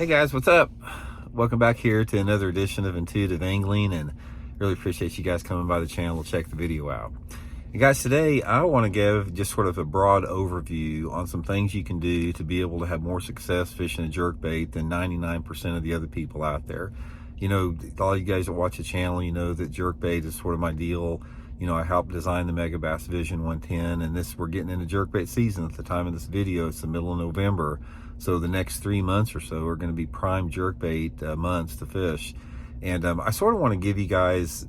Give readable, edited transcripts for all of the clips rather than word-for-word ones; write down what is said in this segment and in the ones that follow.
Hey guys, what's up? Welcome back here to another edition of Intuitive Angling, and really appreciate you guys coming by the channel to check the video out. And guys, today I want to give just sort of a broad overview on some things you can do to be able to have more success fishing a jerkbait than 99% of the other people out there. You know, all you guys that watch the channel, you know that jerkbait is sort of my deal. You know, I helped design the megabass Vision 110, and we're getting into jerkbait season at the time of this video. It's the middle of November. So the next 3 months or so are going to be prime jerkbait months to fish. And I sort of want to give you guys,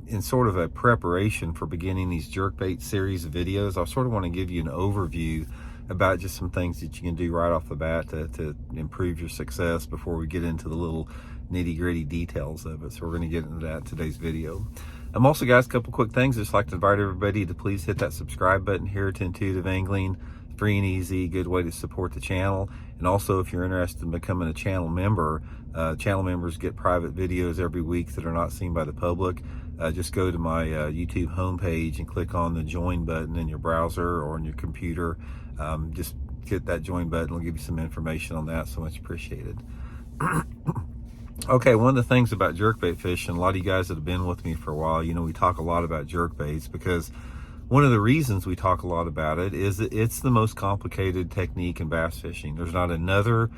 in sort of a preparation for beginning these jerkbait series of videos, I sort of want to give you an overview about just some things that you can do right off the bat to improve your success before we get into the little nitty-gritty details of it. So we're going to get into that in today's video. Also, guys, a couple quick things. I'd just like to invite everybody to please hit that subscribe button here to Intuitive Angling. Free and easy, good way to support the channel. And also, if you're interested in becoming a channel member, channel members get private videos every week that are not seen by the public. Just go to my YouTube homepage and click on the join button in your browser or on your computer. Just hit that join button. It'll give you some information on that. So much appreciated. Okay, one of the things about jerkbait fishing, a lot of you guys that have been with me for a while, you know, we talk a lot about jerkbaits because one of the reasons we talk a lot about it is that it's the most complicated technique in bass fishing. There's not another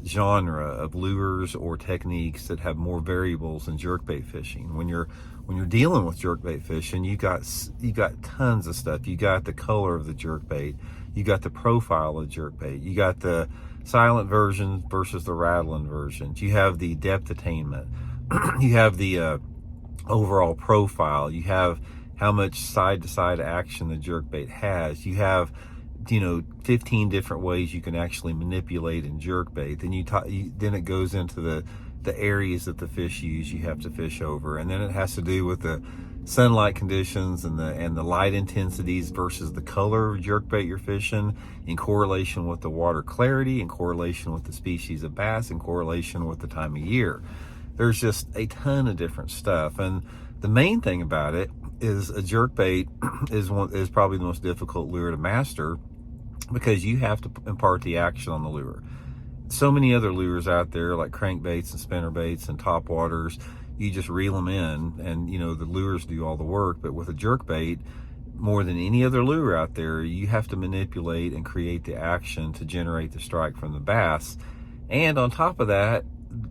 genre of lures or techniques that have more variables than jerkbait fishing. When you're dealing with jerkbait fishing, you got tons of stuff. You got the color of the jerkbait, you got the profile of the jerkbait, you got the silent version versus the rattling versions, you have the depth attainment, you have the overall profile, you have how much side-to-side action the jerkbait has. You have, you know, 15 different ways you can actually manipulate in jerkbait. Then it goes into the areas that the fish use you have to fish over, and then it has to do with the sunlight conditions and the light intensities versus the color of jerkbait you're fishing, in correlation with the water clarity, in correlation with the species of bass, in correlation with the time of year. There's just a ton of different stuff, and the main thing about it is a jerkbait is probably the most difficult lure to master because you have to impart the action on the lure. So many other lures out there like crankbaits and spinnerbaits and topwaters, you just reel them in and, you know, the lures do all the work. But with a jerkbait, more than any other lure out there, you have to manipulate and create the action to generate the strike from the bass. And on top of that,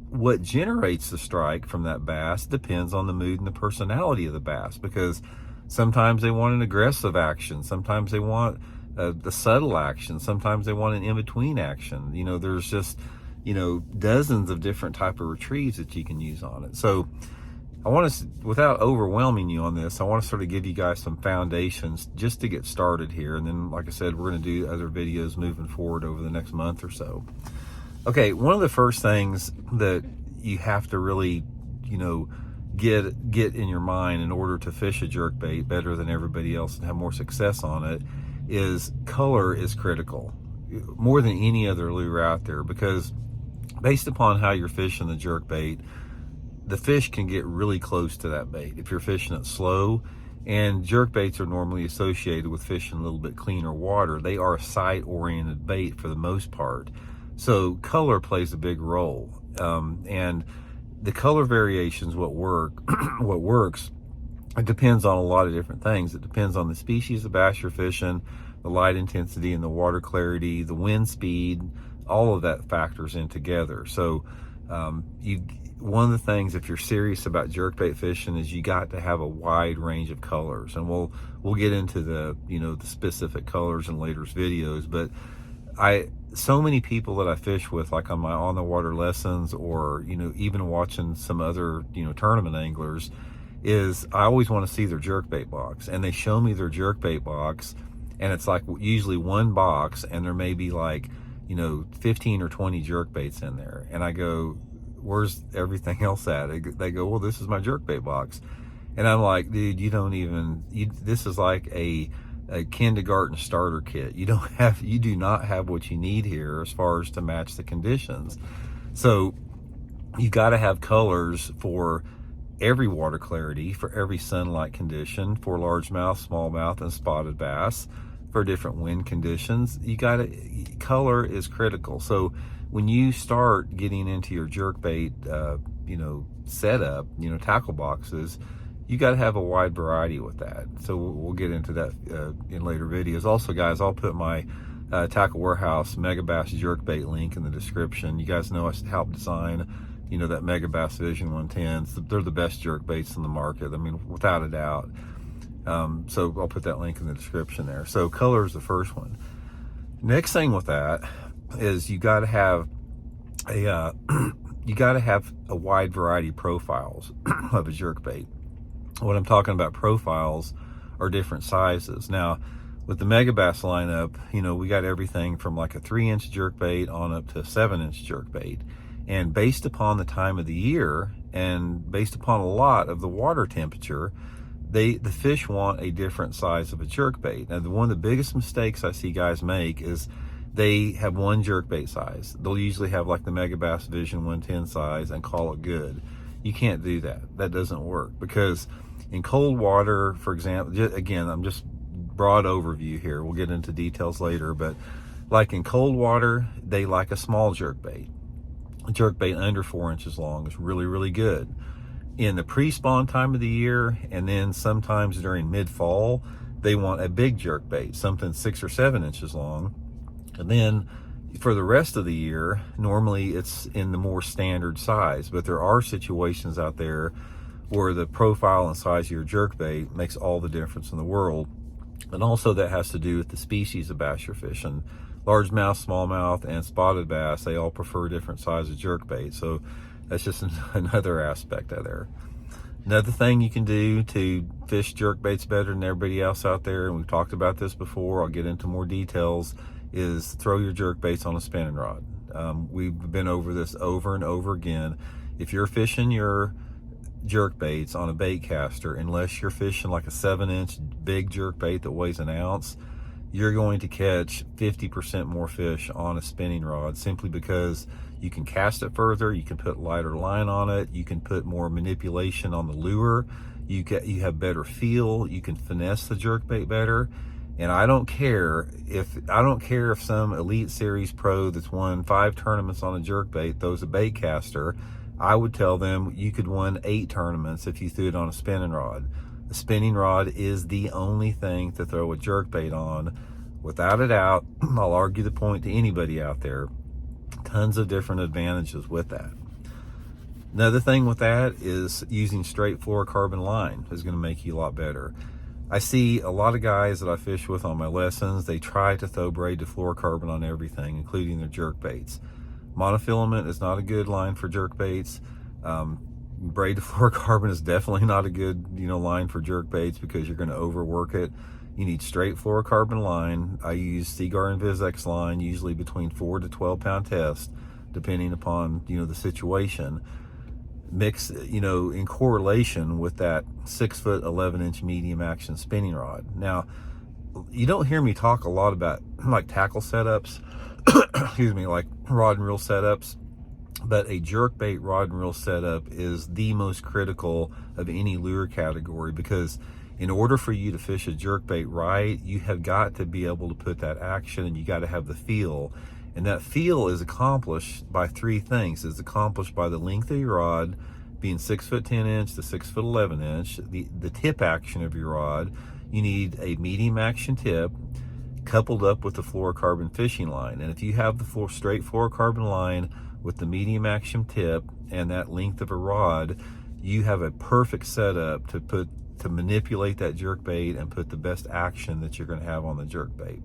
what generates the strike from that bass depends on the mood and the personality of the bass, because sometimes they want an aggressive action, sometimes they want the subtle action, sometimes they want an in-between action. You know, there's just, you know, dozens of different type of retrieves that you can use on it. So I want to, without overwhelming you on this, I want to sort of give you guys some foundations just to get started here, and then, like I said, we're going to do other videos moving forward over the next month or so. Okay, one of the first things that you have to really, you know, get in your mind in order to fish a jerkbait better than everybody else and have more success on it is color is critical, more than any other lure out there, because based upon how you're fishing the jerkbait, the fish can get really close to that bait if you're fishing it slow. And jerkbaits are normally associated with fishing a little bit cleaner water. They are a sight-oriented bait for the most part. So color plays a big role, and the color variations, what works, it depends on a lot of different things. It depends on the species of bass you're fishing, the light intensity and the water clarity, the wind speed, all of that factors in together. So one of the things, if you're serious about jerkbait fishing, is you got to have a wide range of colors, and we'll get into the, you know, the specific colors in later videos. But so many people that I fish with, like on my on the water lessons, or, you know, even watching some other, you know, tournament anglers, is I always want to see their jerkbait box, and they show me their jerkbait box, and it's like usually one box, and there may be like, you know, 15 or 20 jerkbaits in there, and I go, where's everything else at? They go, well, this is my jerkbait box. And I'm like, dude, this is like a kindergarten starter kit. You do not have what you need here as far as to match the conditions. So you got to have colors for every water clarity, for every sunlight condition, for largemouth, smallmouth, and spotted bass, for different wind conditions. Color is critical. So when you start getting into your jerkbait, setup, tackle boxes, you got to have a wide variety with that. So we'll get into that in later videos. Also, guys, I'll put my Tackle Warehouse megabass jerkbait link in the description. You guys know I helped design, that megabass Vision 110s. They're the best jerkbaits in the market. I mean, without a doubt. So I'll put that link in the description there. So color is the first one. Next thing with that is you got to have a wide variety of profiles of a jerkbait. What I'm talking about profiles are different sizes. Now, with the megabass lineup, we got everything from like a 3-inch jerkbait on up to a 7-inch jerkbait. And based upon the time of the year and based upon a lot of the water temperature, the fish want a different size of a jerkbait. Now, one of the biggest mistakes I see guys make is they have one jerkbait size. They'll usually have like the megabass Vision 110 size and call it good. You can't do that. That doesn't work, because in cold water, for example, again, I'm just broad overview here. We'll get into details later, but like in cold water, they like a small jerkbait. A jerkbait under 4 inches long is really, really good. In the pre-spawn time of the year, and then sometimes during mid-fall, they want a big jerkbait, something 6 or 7 inches long. And then for the rest of the year, normally it's in the more standard size, but there are situations out there where the profile and size of your jerkbait makes all the difference in the world. And also that has to do with the species of bass you're fishing. Largemouth, smallmouth, and spotted bass, they all prefer different sizes of jerkbait. So that's just another aspect of there. Another thing you can do to fish jerkbaits better than everybody else out there, and we've talked about this before, I'll get into more details, is throw your jerkbaits on a spinning rod. We've been over this over and over again. If you're fishing your jerkbaits on a bait caster, unless you're fishing like a 7-inch big jerkbait that weighs an ounce, you're going to catch 50% more fish on a spinning rod, simply because you can cast it further, you can put lighter line on it, you can put more manipulation on the lure, you have better feel, you can finesse the jerkbait better. And I don't care if some Elite Series pro that's won 5 tournaments on a jerkbait throws a bait caster. I would tell them you could win 8 tournaments if you threw it on a spinning rod. The spinning rod is the only thing to throw a jerkbait on, without a doubt. I'll argue the point to anybody out there. Tons of different advantages with that. Another thing with that is using straight fluorocarbon line is going to make you a lot better. I see a lot of guys that I fish with on my lessons, they try to throw braid to fluorocarbon on everything, including their jerkbaits. Monofilament is not a good line for jerkbaits. Braid to fluorocarbon is definitely not a good line for jerkbaits, because you're going to overwork it. You need straight fluorocarbon line. I use Seaguar and VizX line, usually between 4 to 12 pound test, depending upon the situation. Mix in correlation with that 6-foot 11-inch medium action spinning rod. Now, you don't hear me talk a lot about like tackle setups, excuse me, like rod and reel setups, but a jerkbait rod and reel setup is the most critical of any lure category, because in order for you to fish a jerkbait right, you have got to be able to put that action, and you got to have the feel. And that feel is accomplished by 3 things. It's accomplished by the length of your rod being 6-foot 10-inch to 6-foot 11-inch, the tip action of your rod. You need a medium action tip coupled up with the fluorocarbon fishing line. And if you have the straight fluorocarbon line with the medium action tip and that length of a rod, you have a perfect setup to manipulate that jerkbait and put the best action that you're going to have on the jerkbait.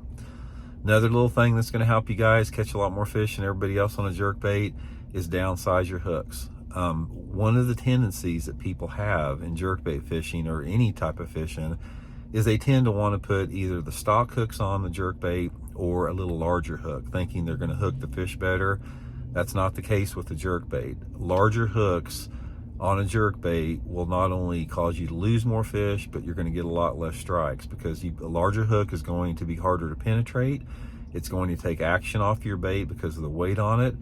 Another little thing that's going to help you guys catch a lot more fish than everybody else on a jerkbait is downsize your hooks. One of the tendencies that people have in jerkbait fishing, or any type of fishing, is they tend to want to put either the stock hooks on the jerkbait or a little larger hook, thinking they're going to hook the fish better. That's not the case with the jerkbait. Larger hooks on a jerkbait will not only cause you to lose more fish, but you're going to get a lot less strikes, because a larger hook is going to be harder to penetrate. It's going to take action off your bait because of the weight on it.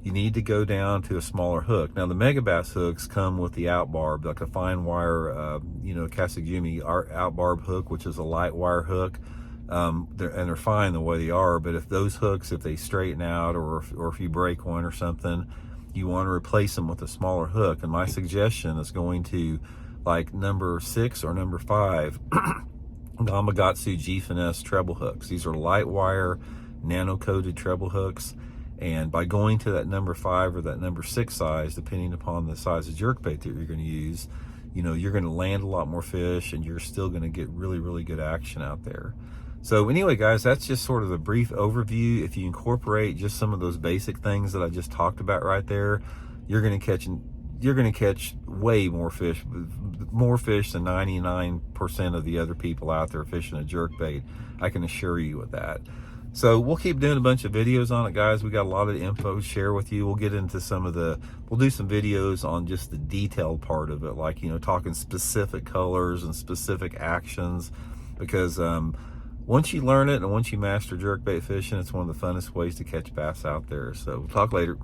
You need to go down to a smaller hook. Now, the megabass hooks come with the out barb, like a fine wire, Kasagumi out barb hook, which is a light wire hook. they're fine the way they are. But if those hooks, if they straighten out, or if you break one or something, you want to replace them with a smaller hook. And my suggestion is going to like number 6 or number 5 Gamakatsu G Finesse treble hooks. These are light wire, nano coated treble hooks. And by going to that number 5 or that number 6 size, depending upon the size of jerkbait that you're going to use, you know, you're going to land a lot more fish, and you're still going to get really, really good action out there. So anyway, guys, that's just sort of a brief overview. If you incorporate just some of those basic things that I just talked about right there, you're going to catch way more fish than 99% of the other people out there fishing a jerkbait. I can assure you of that. So we'll keep doing a bunch of videos on it, guys. We got a lot of info to share with you. We'll get into we'll do some videos on just the detailed part of it, like, you know, talking specific colors and specific actions, because once you learn it and once you master jerkbait fishing, it's one of the funnest ways to catch bass out there. So we'll talk later.